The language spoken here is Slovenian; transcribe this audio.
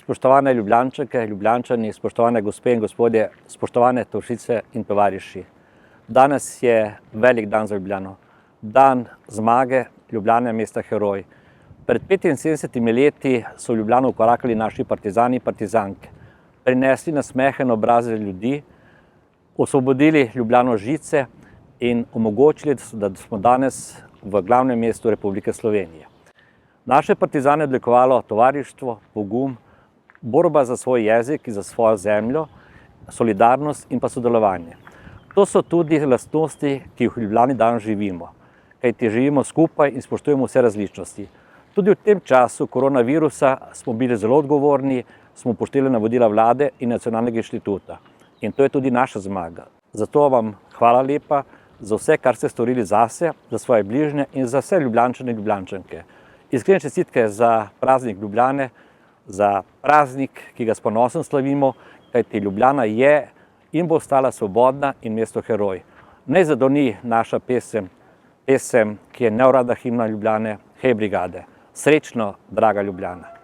Spoštovane Ljubljančanke, Ljubljančani, spoštovane gospe in gospodje, spoštovane Tovšice in tovariši. Danes je velik dan za Ljubljano. Dan zmage, Ljubljana je mesta heroj. Pred 75 leti so v Ljubljano vkorakali naši partizani in partizanke. Prinesli nasmehen obraze ljudi, osvobodili Ljubljano žice in omogočili, da smo danes v glavnem mestu Republike Slovenije. Naše partizane je odlikovalo tovarištvo, pogum, borba za svoj jezik in za svojo zemljo, solidarnost in pa sodelovanje. To so tudi lastnosti, ki jih v Ljubljani danes živimo, kajti živimo skupaj in spoštujemo vse različnosti. Tudi v tem času koronavirusa smo bili zelo odgovorni, smo upoštevali navodila vlade in Nacionalnega inštituta. In to je tudi naša zmaga. Zato vam hvala lepa za vse, kar ste storili zase, za svoje bližnje in za vse Ljubljančane in Ljubljančanke. Iskrene čestitke za praznik Ljubljane, za praznik, ki ga s ponosom slavimo, kajti Ljubljana je in bo ostala svobodna in mesto heroj. Naj zadoni naša pesem, ki je neuradna himna Ljubljane, Hej brigade. Srečno, draga Ljubljana.